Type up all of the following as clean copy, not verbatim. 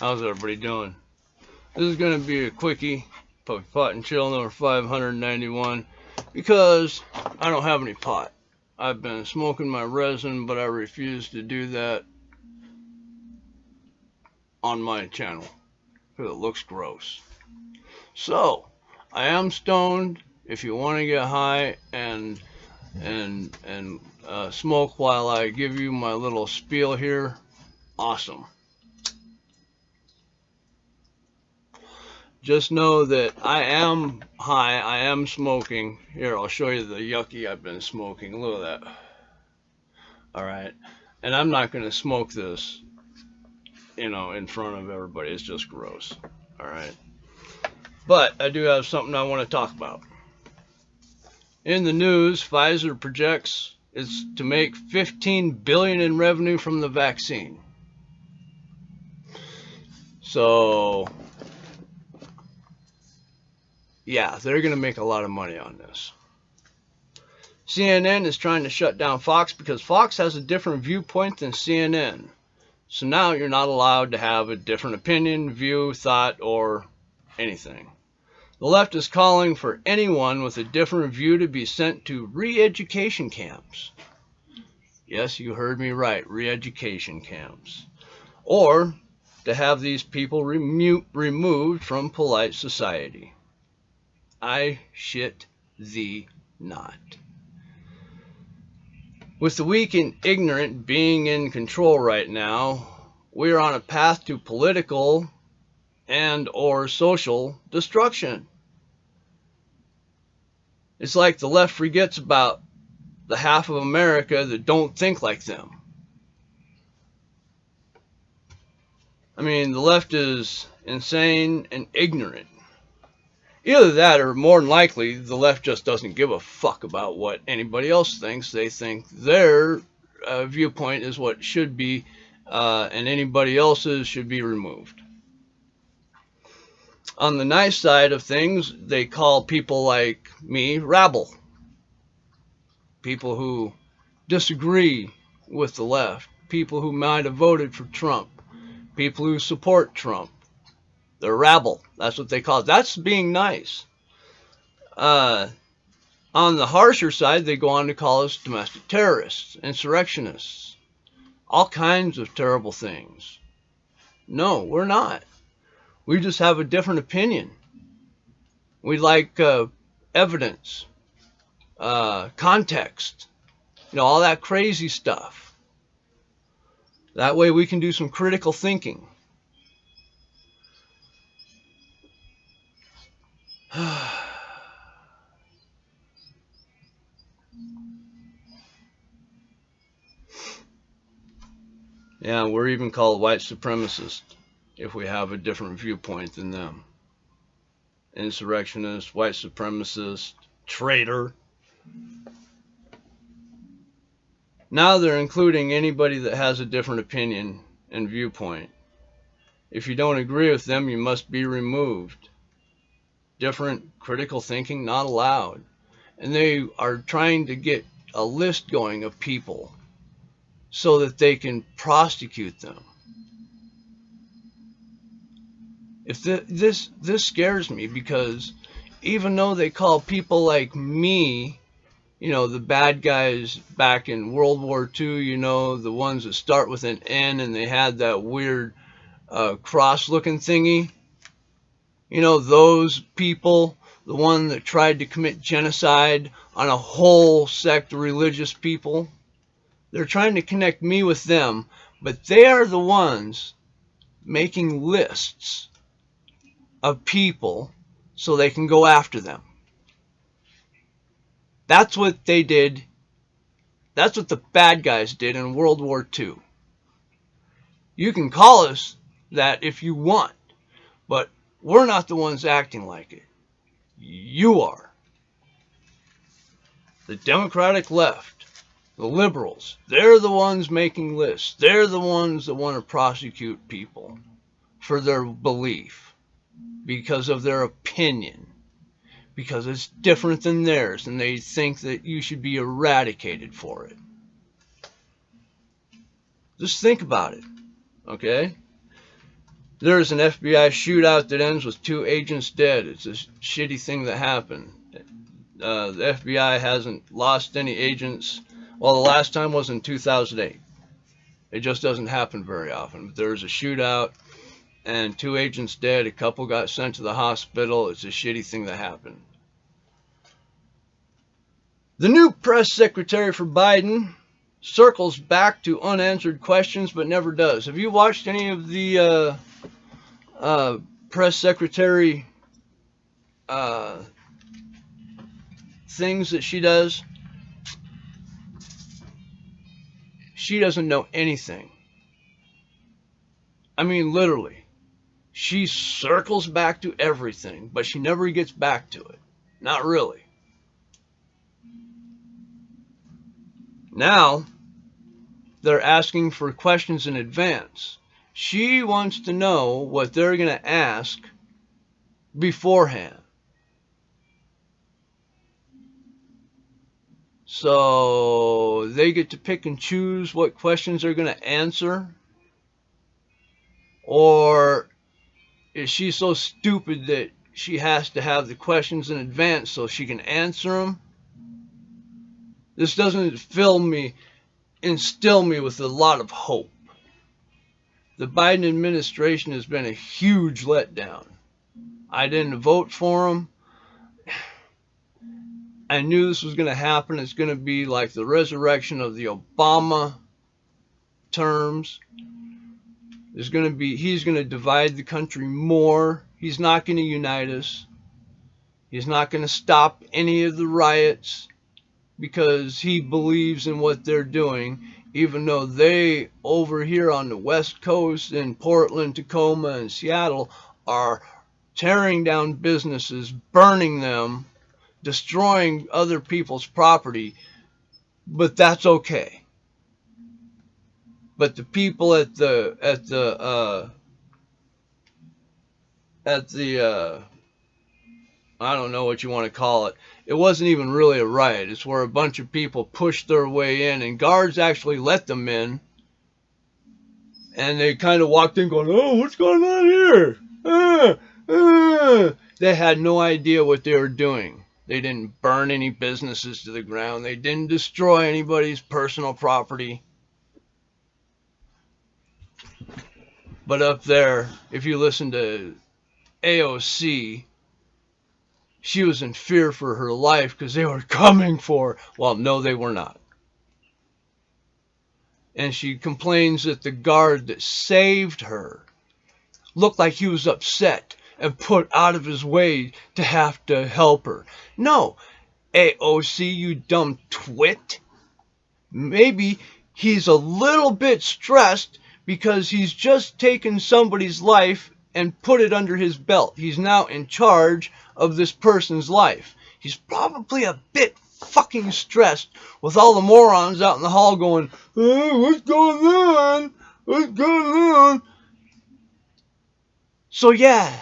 How's everybody doing? This is going to be a quickie, pot and chill number 591, because I don't have any pot. I've been smoking my resin, but I refuse to do that on my channel because it looks gross. So, I am stoned. If you want to get high and smoke while I give you my little spiel here, awesome. Just know that I am high, I am smoking. Here, I'll show you the yucky I've been smoking. Look at that. Alright. And I'm not going to smoke this, in front of everybody. It's just gross. Alright. But I do have something I want to talk about. In the news, Pfizer projects it's to make $15 billion in revenue from the vaccine. So, yeah, they're going to make a lot of money on this. CNN is trying to shut down Fox because Fox has a different viewpoint than CNN. So now you're not allowed to have a different opinion, view, thought, or anything. The left is calling for anyone with a different view to be sent to re-education camps. Yes, you heard me right, re-education camps. Or to have these people removed from polite society. I shit thee not. With the weak and ignorant being in control right now, we are on a path to political and or social destruction. It's like the left forgets about the half of America that don't think like them. I mean, the left is insane and ignorant. Either that, or more than likely, the left just doesn't give a fuck about what anybody else thinks. They think their viewpoint is what should be, and anybody else's should be removed. On the nice side of things, they call people like me rabble. People who disagree with the left. People who might have voted for Trump. People who support Trump. They're rabble. That's what they call it. That's being nice. On the harsher side, they go on to call us domestic terrorists, insurrectionists, all kinds of terrible things. No, we're not. We just have a different opinion. We like evidence, context, all that crazy stuff. That way we can do some critical thinking. Yeah, we're even called white supremacists if we have a different viewpoint than them. Insurrectionist, white supremacist, traitor. Now they're including anybody that has a different opinion and viewpoint. If you don't agree with them, you must be removed. Different critical thinking not allowed. And they are trying to get a list going of people so that they can prosecute them. If this scares me, because even though they call people like me, the bad guys back in World War II, the ones that start with an N and they had that weird cross-looking thingy, those people, the one that tried to commit genocide on a whole sect of religious people, they're trying to connect me with them, but they are the ones making lists of people so they can go after them. That's what they did. That's what the bad guys did in World War II. You can call us that if you want, but we're not the ones acting like it. You are. The Democratic left, the liberals, they're the ones making lists. They're the ones that want to prosecute people for their belief, because of their opinion, because it's different than theirs, and they think that you should be eradicated for it. Just think about it, okay? There's an FBI shootout that ends with 2 agents dead. It's a shitty thing that happened. The FBI hasn't lost any agents. Well, the last time was in 2008. It just doesn't happen very often. But there's a shootout and 2 agents dead. A couple got sent to the hospital. It's a shitty thing that happened. The new press secretary for Biden circles back to unanswered questions but never does. Have you watched any of the press secretary things that she does? She doesn't know anything. I mean, literally. She circles back to everything, but she never gets back to it. Not really. Now, they're asking for questions in advance. She wants to know what they're going to ask beforehand. So they get to pick and choose what questions they're going to answer? Or is she so stupid that she has to have the questions in advance so she can answer them? This doesn't instill me with a lot of hope. The Biden administration has been a huge letdown. I didn't vote for him. I knew this was going to happen. It's going to be like the resurrection of the Obama terms. He's going to divide the country more. He's not going to unite us. He's not going to stop any of the riots because he believes in what they're doing, even though they over here on the West Coast in Portland, Tacoma, and Seattle are tearing down businesses, burning them, destroying other people's property, but that's okay. But the people at the I don't know what you want to call it. It wasn't even really a riot. It's where a bunch of people pushed their way in, and guards actually let them in. And they kind of walked in going, "Oh, what's going on here?" They had no idea what they were doing. They didn't burn any businesses to the ground. They didn't destroy anybody's personal property. But up there, if you listen to AOC, she was in fear for her life because they were coming for her. Well, no, they were not. And she complains that the guard that saved her looked like he was upset and put out of his way to have to help her. No, AOC, you dumb twit. Maybe he's a little bit stressed because he's just taken somebody's life and put it under his belt. He's now in charge of this person's life. He's probably a bit fucking stressed with all the morons out in the hall going, "Oh, what's going on? What's going on?" So yeah,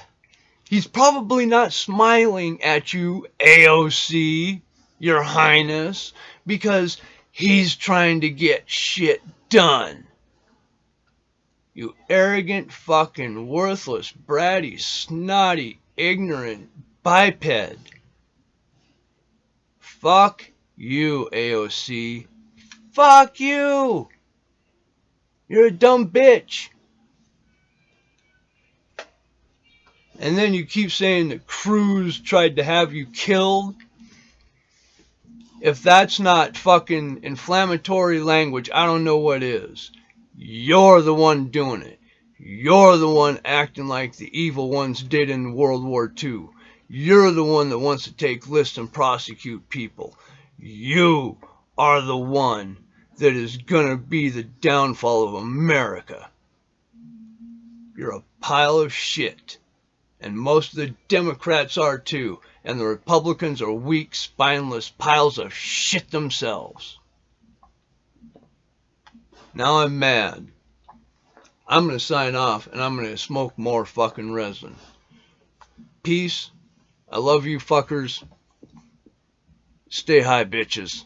he's probably not smiling at you, AOC, Your Highness, because he's trying to get shit done. You arrogant, fucking, worthless, bratty, snotty, ignorant biped. Fuck you, AOC. Fuck you. You're a dumb bitch. And then you keep saying that Cruz tried to have you killed. If that's not fucking inflammatory language, I don't know what is. You're the one doing it. You're the one acting like the evil ones did in World War II. You're the one that wants to take lists and prosecute people. You are the one that is gonna be the downfall of America. You're a pile of shit. And most of the Democrats are too. And the Republicans are weak, spineless piles of shit themselves. Now I'm mad. I'm going to sign off and I'm going to smoke more fucking resin. Peace. I love you fuckers. Stay high, bitches.